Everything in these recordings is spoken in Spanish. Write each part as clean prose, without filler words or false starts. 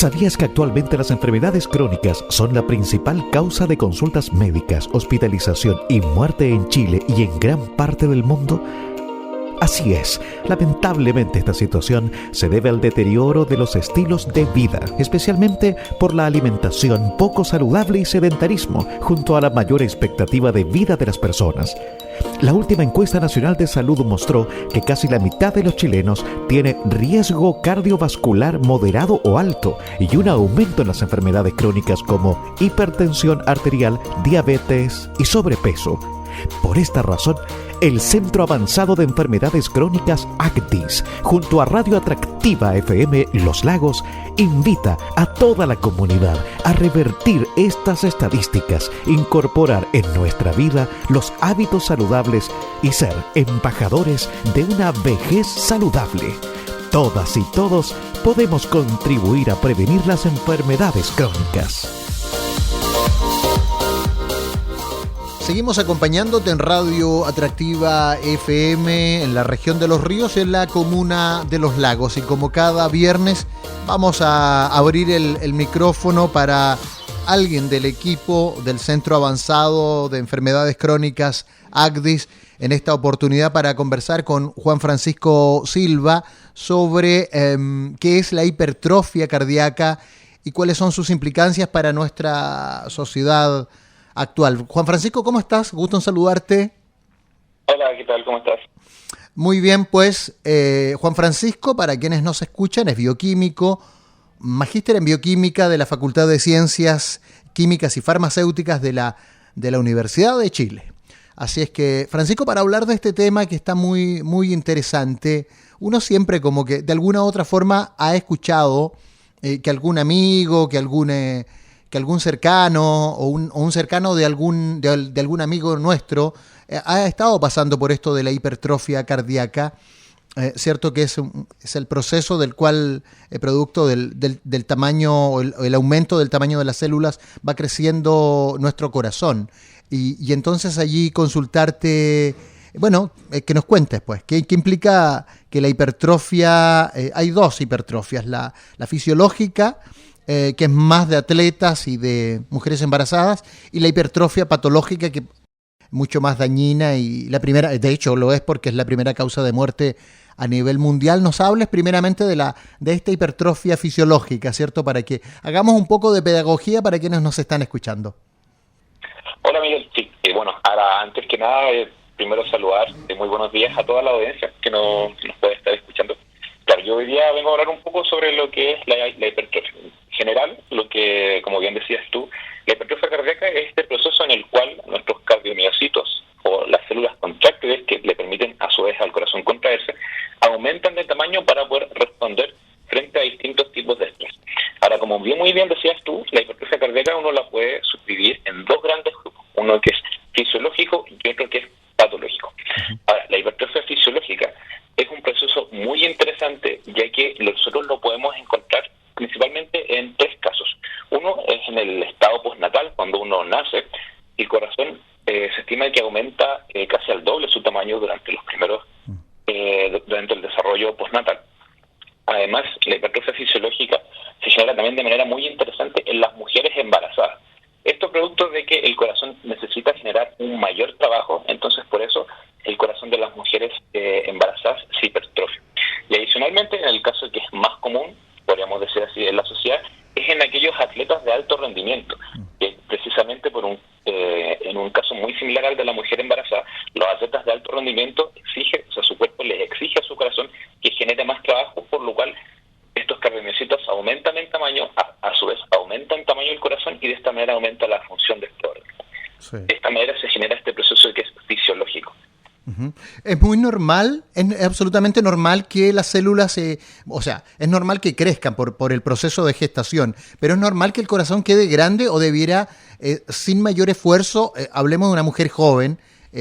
¿Sabías que actualmente las enfermedades crónicas son la principal causa de consultas médicas, hospitalización y muerte en Chile y en gran parte del mundo? Así es, lamentablemente esta situación se debe al deterioro de los estilos de vida, especialmente por la alimentación poco saludable y sedentarismo, junto a la mayor expectativa de vida de las personas. La última encuesta nacional de salud mostró que casi la mitad de los chilenos tiene riesgo cardiovascular moderado o alto y un aumento en las enfermedades crónicas como hipertensión arterial, diabetes y sobrepeso. Por esta razón, el Centro Avanzado de Enfermedades Crónicas ACDIS, junto a Radio Atractiva FM Los Lagos, invita a toda la comunidad a revertir estas estadísticas, incorporar en nuestra vida los hábitos saludables y ser embajadores de una vejez saludable. Todas y todos podemos contribuir a prevenir las enfermedades crónicas. Seguimos acompañándote en Radio Atractiva FM en la región de Los Ríos, en la comuna de Los Lagos. Y como cada viernes vamos a abrir el micrófono para alguien del equipo del Centro Avanzado de Enfermedades Crónicas ACDIS, en esta oportunidad para conversar con Juan Francisco Silva sobre qué es la hipertrofia cardíaca y cuáles son sus implicancias para nuestra sociedad actual. Juan Francisco, ¿cómo estás? Gusto en saludarte. Hola, ¿qué tal? ¿Cómo estás? Muy bien, pues Juan Francisco, para quienes nos escuchan, es bioquímico, magíster en bioquímica de la Facultad de Ciencias Químicas y Farmacéuticas de la Universidad de Chile. Así es que, Francisco, para hablar de este tema que está muy, muy interesante, uno siempre como que de alguna u otra forma ha escuchado que algún amigo, que algún cercano o un cercano de algún amigo nuestro ha estado pasando por esto de la hipertrofia cardíaca, cierto que es el proceso del cual, producto del tamaño, o el aumento del tamaño de las células, va creciendo nuestro corazón. Y entonces allí consultarte, bueno, que nos cuentes, pues, ¿qué implica que la hipertrofia? Hay dos hipertrofias, la fisiológica, que es más de atletas y de mujeres embarazadas, y la hipertrofia patológica, que es mucho más dañina, y la primera, de hecho lo es porque es la primera causa de muerte a nivel mundial. Nos hables primeramente de esta hipertrofia fisiológica, ¿cierto? Para que hagamos un poco de pedagogía para quienes nos están escuchando. Hola, Miguel. Sí, bueno, ahora antes que nada, primero saludar, muy buenos días a toda la audiencia que nos puede estar escuchando. Claro, yo hoy día vengo a hablar un poco sobre lo que es la hipertrofia. En general, lo que, como bien decías tú, la hipertrofia cardíaca es este proceso en el cual nuestros cardiomiocitos, o las células contráctiles que le permiten a su vez al corazón contraerse, aumentan de tamaño para poder responder frente a distintos tipos de estrés. Ahora, como muy bien decías tú, la hipertrofia cardíaca uno la puede subdividir en dos grandes grupos, uno que es fisiológico y otro que es patológico. Ahora, la hipertrofia fisiológica es un proceso muy interesante, ya que nosotros lo podemos encontrar principalmente en tres casos. Uno es en el estado postnatal, cuando uno nace, y el corazón se estima que aumenta casi al doble su tamaño durante el desarrollo postnatal. Además, la hipertrofia fisiológica se genera también de manera muy interesante en las mujeres embarazadas. Esto producto de que el corazón necesita generar un mayor trabajo, entonces por eso el corazón de las mujeres embarazadas se hipertrofia. Y adicionalmente, en el caso que es más común, podríamos decir así, en la sociedad, es en aquellos atletas de alto rendimiento, que precisamente en un caso muy similar al de la mujer embarazada, los atletas de alto rendimiento su cuerpo les exige a su corazón que genere más trabajo, por lo cual estos cardiomiocitos aumentan en tamaño, a su vez aumenta en tamaño el corazón, y de esta manera aumenta la función de este órgano. Sí. De esta manera se genera este proceso que es fisiológico. Es muy normal, es absolutamente normal que las células, es normal que crezcan por el proceso de gestación, pero es normal que el corazón quede grande, o debiera, sin mayor esfuerzo, hablemos de una mujer joven,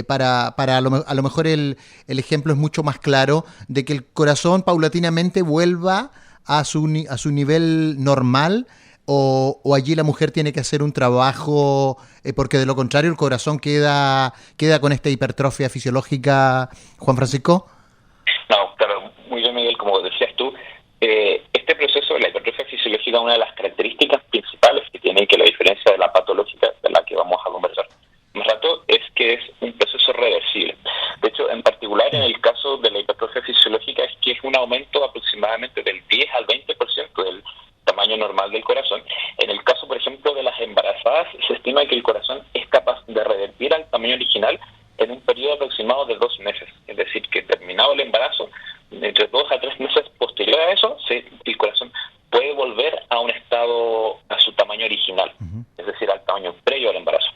para a lo mejor el ejemplo es mucho más claro, de que el corazón paulatinamente vuelva a su nivel normal, o allí la mujer tiene que hacer un trabajo, porque de lo contrario el corazón queda con esta hipertrofia fisiológica, Juan Francisco. No, claro, muy bien, Miguel, como decías tú, este proceso, la hipertrofia fisiológica, una de las aproximadamente del 10 al 20% del tamaño normal del corazón. En el caso, por ejemplo, de las embarazadas, se estima que el corazón es capaz de revertir al tamaño original en un periodo aproximado de 2 meses. Es decir, que terminado el embarazo, entre 2 a 3 meses posterior a eso, el corazón puede volver a un estado, a su tamaño original, es decir, al tamaño previo al embarazo.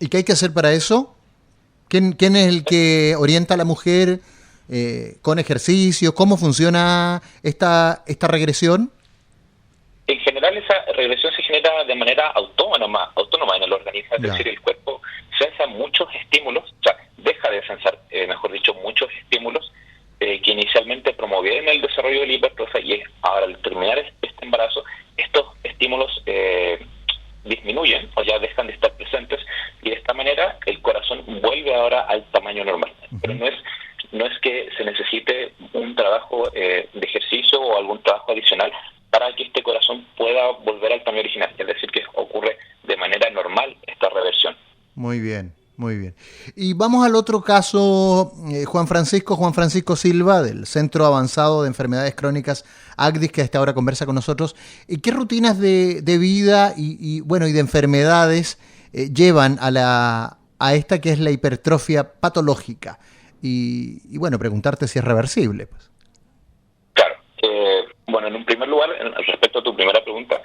¿Y qué hay que hacer para eso? ¿Quién es el que orienta a la mujer con ejercicio? ¿Cómo funciona esta regresión? En general, esa regresión se genera de manera autónoma en el organismo, es decir, el cuerpo sensa muchos estímulos, o sea, deja de sensar, mejor dicho, muchos estímulos que inicialmente promovieron el desarrollo de la hipertrofia, y ahora al terminar este embarazo, estos estímulos disminuyen o ya dejan de estar presentes, y de esta manera el corazón vuelve ahora al tamaño normal. Pero no es que se necesite un trabajo de ejercicio o algún trabajo adicional para que este corazón pueda volver al tamaño original, es decir, que ocurre de manera normal esta reversión. Muy bien, muy bien. Y vamos al otro caso, Juan Francisco Silva, del Centro Avanzado de Enfermedades Crónicas ACDIS, que a esta hora conversa con nosotros. ¿Qué rutinas de vida y de enfermedades llevan a esta que es la hipertrofia patológica? Y preguntarte si es reversible, pues. Claro. En un primer lugar, respecto a tu primera pregunta,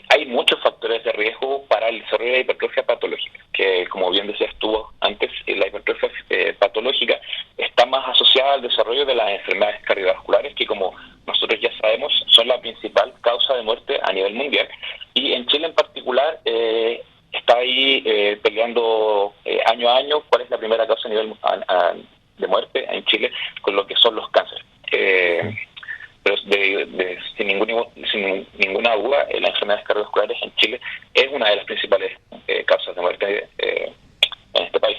hay muchos factores de riesgo para el desarrollo de la hipertrofia patológica, que, como bien decías tú antes, la hipertrofia patológica está más asociada al desarrollo de las enfermedades cardiovasculares, que, como nosotros ya sabemos, son la principal causa de muerte a nivel mundial, y en Chile en particular está ahí peleando año a año cuál es la primera causa a nivel de muerte en Chile con lo que son los cánceres. Pero sin ninguna duda, las enfermedades cardiovasculares en Chile es una de las principales causas de muerte en este país.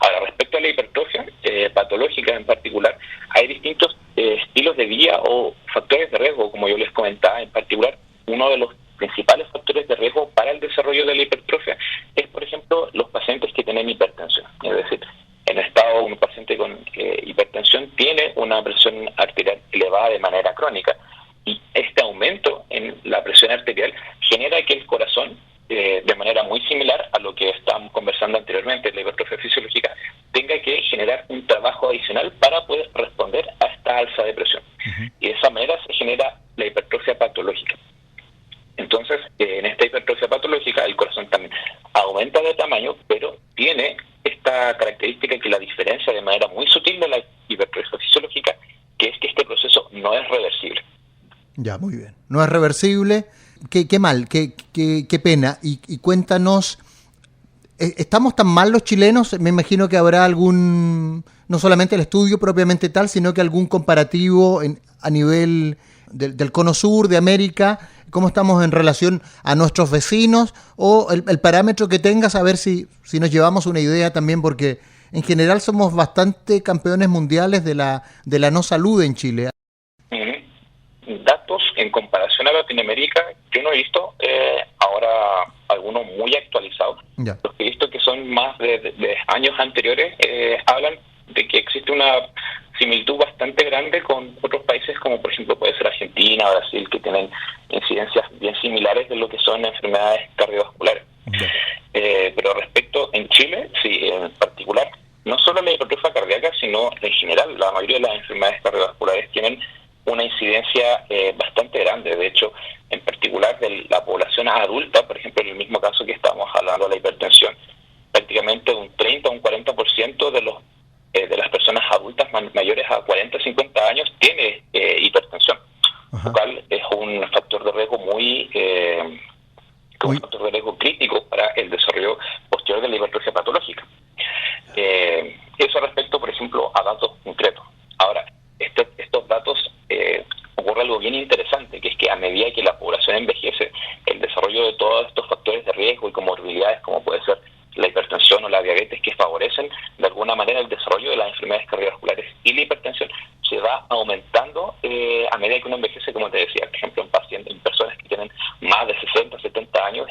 Ahora, respecto a la hipertrofia patológica en particular, hay distintos estilos de vida o factores de riesgo, como yo les comentaba. En particular, uno de los principales factores de riesgo para el desarrollo de la hipertrofia es, por ejemplo, los pacientes que tienen hipertensión. Es decir, en estado un paciente con hipertensión tiene una presión arterial elevada de manera crónica, y este aumento en la presión arterial genera que el corazón, de manera muy similar a lo que estábamos conversando anteriormente, la hipertrofia fisiológica, tenga que generar un trabajo adicional para poder responder a esta alza de presión. Y de esa manera se genera la hipertrofia patológica. Entonces, en esta hipertrofia patológica, el corazón también aumenta de tamaño, pero tiene esta característica que la diferencia de manera muy sutil de la hipertrofia fisiológica, que es que este proceso no es reversible. Ya, muy bien. No es reversible. Qué mal, qué pena. Y cuéntanos, ¿estamos tan mal los chilenos? Me imagino que habrá algún, no solamente el estudio propiamente tal, sino que algún comparativo a nivel del cono sur de América. ¿Cómo estamos en relación a nuestros vecinos? O el parámetro que tengas, a ver si nos llevamos una idea también, porque en general somos bastante campeones mundiales de la no salud en Chile. Datos en comparación a Latinoamérica, yo no he visto ahora algunos muy actualizados. Ya. Los que he visto que son más de años anteriores hablan de que existe una similitud bastante grande con otros países, como por ejemplo puede ser Argentina, Brasil, que tienen incidencias bien similares de lo que son enfermedades cardiovasculares. Pero respecto en Chile, sí, en particular, no solo la hipertrofia cardíaca, sino en general, la mayoría de las enfermedades cardiovasculares tienen una incidencia bastante grande. De hecho, en particular de la población adulta, por ejemplo, en el mismo caso que estábamos hablando de la hipertensión, prácticamente un 30 o un 40% de las personas adultas mayores a 40 o 50 años tiene hipertensión, lo cual es un factor de riesgo un factor de riesgo crítico para el desarrollo posterior de la hipertrofia patológica. Eso respecto, por ejemplo, a datos concretos. Ahora, estos datos ocurre algo bien interesante, que es que a medida que la población envejece, el desarrollo de todos estos factores de riesgo y comorbilidades, como puede ser la hipertensión o la diabetes, que favorecen de alguna manera el desarrollo de las enfermedades cardiovasculares y la hipertensión, se va aumentando a medida que uno envejece, como te decía. Por ejemplo, en personas que tienen más de 60, 70 años,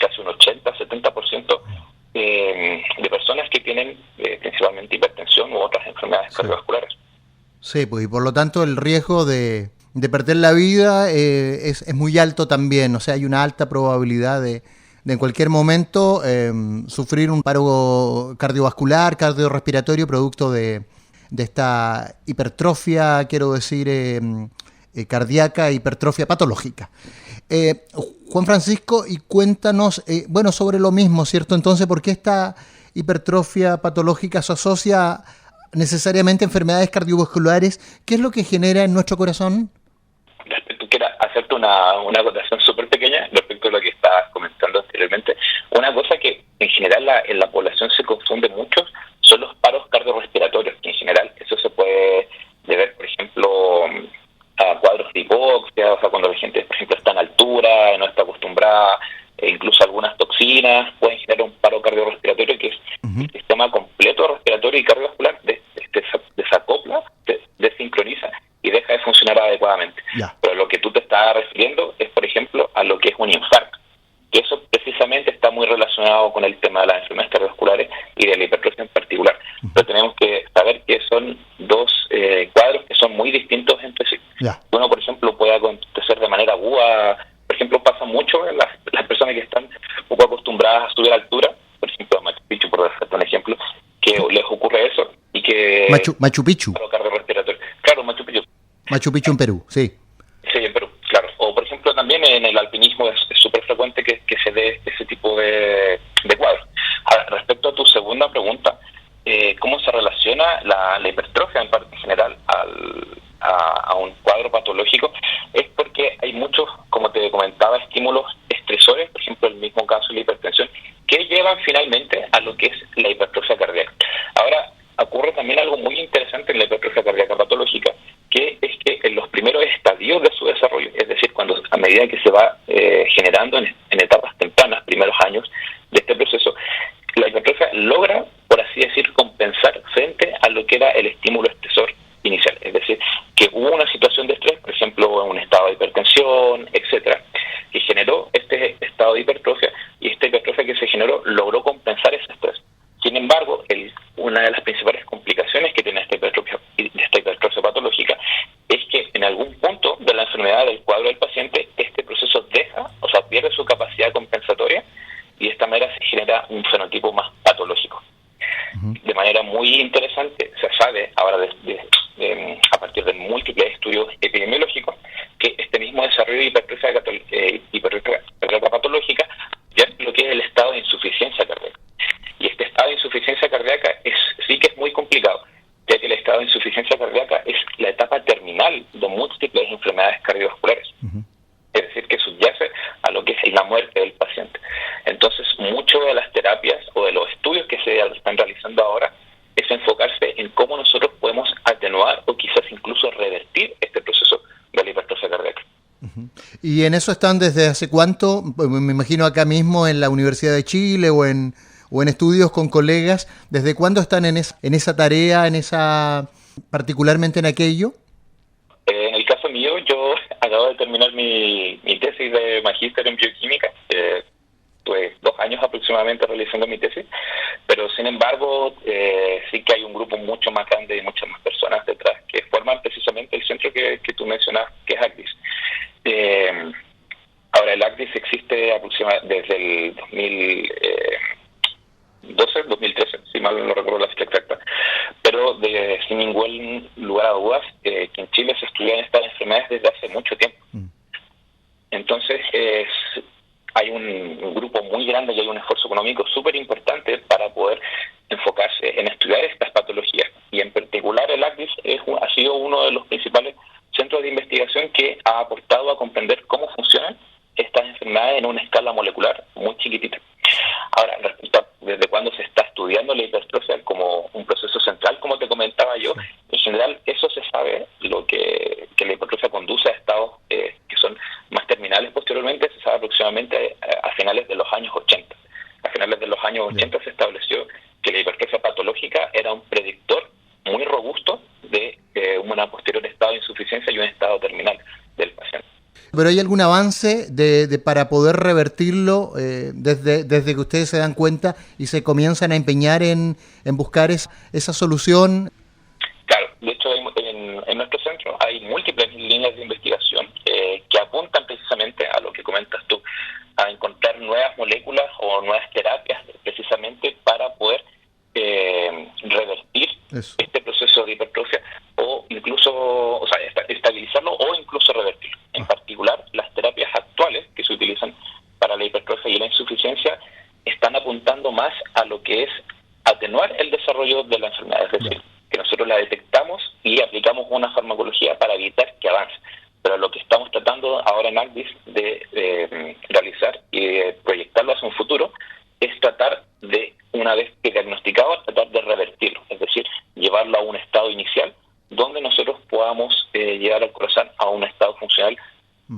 casi un 80, 70% de personas que tienen principalmente hipertensión u otras enfermedades cardiovasculares. Sí, pues, y por lo tanto el riesgo de perder la vida es muy alto también. O sea, hay una alta probabilidad de en cualquier momento sufrir un paro cardiovascular, cardiorrespiratorio, producto de esta hipertrofia, quiero decir, cardíaca, hipertrofia patológica. Juan Francisco, y cuéntanos, sobre lo mismo, ¿cierto? Entonces, ¿por qué esta hipertrofia patológica se asocia necesariamente a enfermedades cardiovasculares? ¿Qué es lo que genera en nuestro corazón? Quiero hacerte una acotación súper pequeña respecto a lo que estabas comentando anteriormente. Una cosa que en general en la población se confunde mucho son los paros cardiorrespiratorios, que en general eso se puede deber, por ejemplo, a cuadros de hipoxia, o sea, cuando la gente, por ejemplo, está en altura, no está acostumbrada, e incluso algunas toxinas pueden generar un paro cardiorrespiratorio, que es el sistema completo respiratorio y cardiovascular desacopla, desincroniza y deja de funcionar adecuadamente. Yeah. Pero lo que tú te estás refiriendo es, por ejemplo, a lo que es un infarto, que eso precisamente está muy relacionado con el tema de las enfermedades cardiovasculares y de la hipertrofia en particular. Pero tenemos que saber que son dos cuadros que son muy distintos entre sí. Yeah. Uno, por ejemplo, puede acontecer de manera aguda. Por ejemplo, pasa mucho en las personas que están un poco acostumbradas a subir a altura, por ejemplo, a Machu Picchu, por darte un ejemplo, que les ocurre eso y que... Machu Picchu. Cardiorrespiratorio. Claro, Machu Picchu. Machu Picchu en Perú, sí. Sí, en Perú, claro. O, por ejemplo, también en el alpinismo es súper frecuente que se dé ese tipo de cuadros. Ahora, respecto a tu segunda pregunta, ¿cómo se relaciona la hipertrofia en parte general a un cuadro patológico? Es porque hay muchos, como te comentaba, estímulos estresores, por ejemplo, el mismo caso de la hipertensión, que llevan finalmente a lo que es la hipertrofia cardíaca. Ahora, ocurre también algo muy interesante en la hipertrofia cardíaca patológica, que es que en los primeros estadios de su desarrollo, es decir, a medida que se va generando en etapas tempranas, primeros años de este proceso, la hipertrofia logra, por así decir, compensar frente a lo que era el estímulo estresor inicial. Es decir, que hubo una situación de estrés, por ejemplo, un estado de hipertensión, etcétera, que generó este estado de hipertrofia, y esta hipertrofia que se generó logró compensar ese estrés. Sin embargo, una de las principales complicaciones que tiene esta hipertrofia patológica es que en algún punto de la enfermedad del cuadro del paciente, este proceso pierde su capacidad compensatoria, y de esta manera se genera un fenotipo más patológico. De manera muy interesante, se sabe ahora a partir de múltiples estudios epidemiológicos que este mismo desarrollo de hipertrofia cardíaca patológica ya es lo que es el estado de insuficiencia cardíaca. Y este estado de insuficiencia cardíaca sí que es muy complicado, ya que el estado de insuficiencia cardíaca es la etapa terminal de múltiples enfermedades cardiovasculares. Es decir, que subyace a lo que es la muerte del paciente. Entonces, mucho de las terapias o de los estudios que se están realizando ahora es enfocarse en cómo nosotros podemos atenuar o quizás incluso revertir este proceso de la hipertrofia cardíaca. ¿Y en eso están desde hace cuánto? Me imagino acá mismo en la Universidad de Chile o en estudios con colegas. ¿Desde cuándo están en esa tarea, particularmente en aquello? En el caso mío, yo acabo de terminar mi tesis de magíster en bioquímica. Tuve 2 años aproximadamente realizando mi tesis, pero sin embargo sí que hay un grupo mucho más grande y muchas más personas detrás que forman precisamente el centro que tú mencionas, que es ACDIS. Ahora, el ACDIS existe aproximadamente desde el 2013, si mal no recuerdo la fecha exacta, pero sin ningún lugar a dudas que en Chile se estudian estas enfermedades desde hace mucho tiempo. Entonces hay un grupo muy grande y hay un esfuerzo económico súper importante para poder enfocarse en estudiar estas patologías, y en particular el ACDIS ha sido uno de los principales centros de investigación que ha aportado a comprender cómo funcionan estas enfermedades en una escala molecular muy chiquitita. Ahora, respecto a desde cuándo se está estudiando la hipertrofia como un proceso central, como te comentaba yo, en general eso se sabe, que la hipertrofia conduce a estados que son más terminales posteriormente, se sabe aproximadamente a finales de los años 80. A finales de los años 80 se estableció que la hipertrofia patológica era un predictor muy robusto de una posterior estado de insuficiencia y un estado terminal del paciente. ¿Pero hay algún avance para poder revertirlo desde que ustedes se dan cuenta y se comienzan a empeñar en buscar esa solución? Claro, de hecho en nuestro centro hay múltiples líneas de investigación tecnología para evitar que avance. Pero lo que estamos tratando ahora en ACDIS de realizar y de proyectarlo hacia un futuro es tratar de, una vez que diagnosticado, tratar de revertirlo, es decir, llevarlo a un estado inicial donde nosotros podamos llevar al corazón a un estado funcional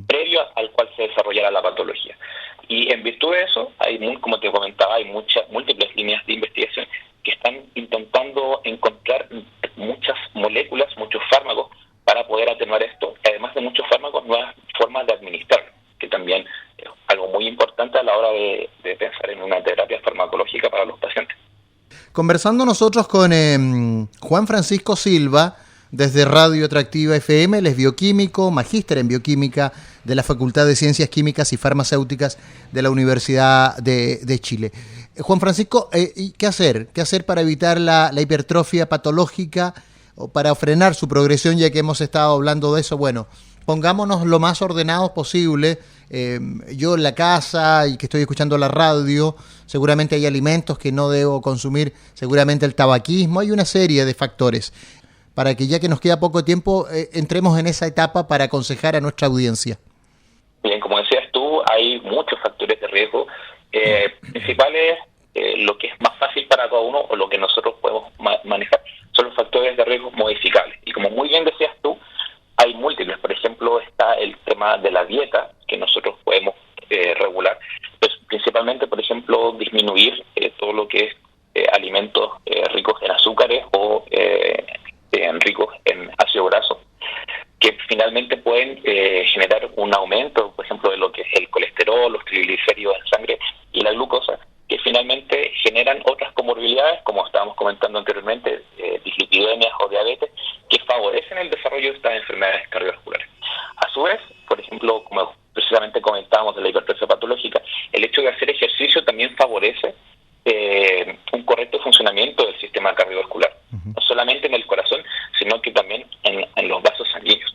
previo al cual se desarrollara la patología. Y en virtud de eso, como te comentaba, hay múltiples líneas de investigación que están intentando encontrar muchas moléculas, muchos fármacos para poder atenuar esto, además de muchos fármacos, nuevas formas de administrar, que también es algo muy importante a la hora de pensar en una terapia farmacológica para los pacientes. Conversando nosotros con Juan Francisco Silva, desde Radio Atractiva FM, él es bioquímico, magíster en bioquímica de la Facultad de Ciencias Químicas y Farmacéuticas de la Universidad de Chile. Juan Francisco, ¿qué hacer? ¿Qué hacer para evitar la hipertrofia patológica o para frenar su progresión, ya que hemos estado hablando de eso? Bueno, pongámonos lo más ordenados posible. Yo en la casa y que estoy escuchando la radio, seguramente hay alimentos que no debo consumir, seguramente el tabaquismo, hay una serie de factores para que, ya que nos queda poco tiempo, entremos en esa etapa para aconsejar a nuestra audiencia. Bien, como decías tú, hay muchos factores de riesgo. Principales, lo que es más fácil para cada uno o lo que nosotros podemos manejar son los factores de riesgo modificables. Y como muy bien decías tú, hay múltiples. Por ejemplo, está el tema de la dieta que nosotros podemos regular. Pues, principalmente, por ejemplo, disminuir todo lo que es alimentos ricos en azúcares o ricos en ácido graso, que finalmente pueden generar un aumento, por ejemplo, de lo que es el colesterol, los triglicéridos en sangre y la glucosa, que finalmente generan otras comorbilidades, como estábamos comentando anteriormente, dislipidemias o diabetes, que favorecen el desarrollo de estas enfermedades cardiovasculares. A su vez, por ejemplo, como precisamente comentábamos de la hipertrofia patológica, el hecho de hacer ejercicio también favorece un correcto funcionamiento del sistema cardiovascular, no solamente en el corazón, sino que también en los vasos sanguíneos.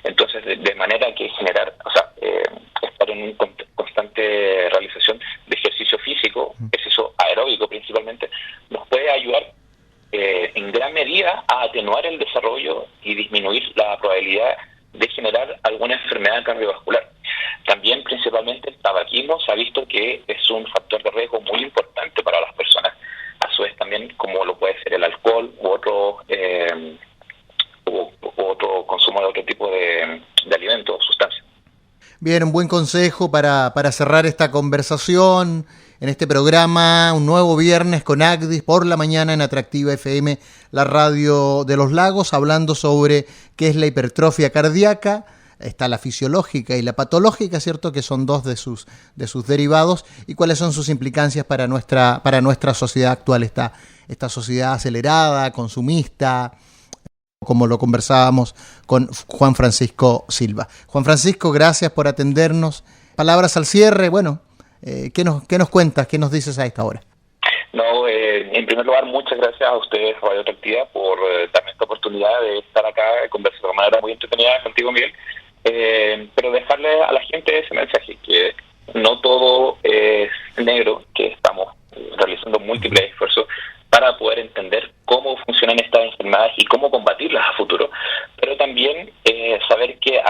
Entonces, de manera que estar en una constante realización de ejercicio físico, ejercicio aeróbico principalmente, nos puede ayudar en gran medida a atenuar el desarrollo y disminuir la probabilidad de generar alguna enfermedad cardiovascular. También, principalmente, el tabaquismo se ha visto que es un factor de riesgo muy importante para las personas. A su vez, también, como lo puede ser el alcohol u otro consumo de otro tipo de alimentos o sustancias. Bien, un buen consejo para cerrar esta conversación en este programa, un nuevo viernes con ACDIS por la mañana en Atractiva FM, la radio de los lagos, hablando sobre qué es la hipertrofia cardíaca. Está la fisiológica y la patológica, ¿cierto?, que son dos de sus derivados, y cuáles son sus implicancias para nuestra sociedad actual, esta sociedad acelerada, consumista, como lo conversábamos con Juan Francisco Silva. Juan Francisco, gracias por atendernos. Palabras al cierre, bueno, ¿qué nos cuentas, qué nos dices a esta hora? No, en primer lugar, muchas gracias a ustedes, Radio Atractiva, por darme esta oportunidad de estar acá y conversar de manera muy entretenida contigo, Miguel. Pero dejarle a la gente ese mensaje, que no todo es negro, que estamos realizando múltiples esfuerzos para poder entender cómo funcionan estas enfermedades y cómo combatirlas a futuro, pero también saber que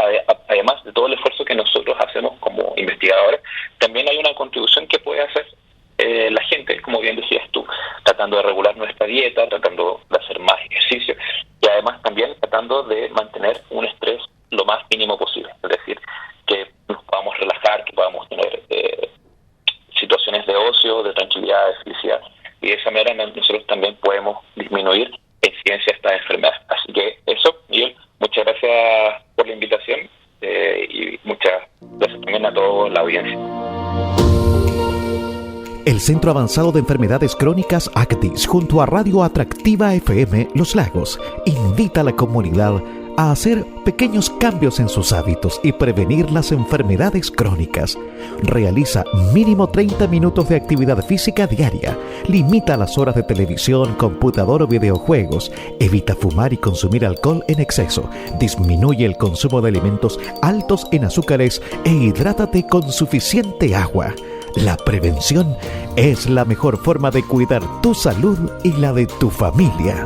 además de todo el esfuerzo que nosotros hacemos como investigadores, también hay una contribución que puede hacer la gente, como bien decías tú, tratando de regular nuestra dieta, tratando de hacer más ejercicio y además también tratando de mantener un estrés lo más mínimo posible, es decir, que nos podamos relajar, que podamos tener situaciones de ocio, de tranquilidad, de felicidad, y de esa manera nosotros también podemos disminuir la incidencia de estas enfermedades. Así que eso, Miguel, muchas gracias por la invitación y muchas gracias también a toda la audiencia. El Centro Avanzado de Enfermedades Crónicas ACDIS, junto a Radio Atractiva FM Los Lagos, invita a la comunidad a hacer pequeños cambios en sus hábitos y prevenir las enfermedades crónicas. Realiza mínimo 30 minutos de actividad física diaria. Limita las horas de televisión, computador o videojuegos. Evita fumar y consumir alcohol en exceso. Disminuye el consumo de alimentos altos en azúcares e hidrátate con suficiente agua. La prevención es la mejor forma de cuidar tu salud y la de tu familia.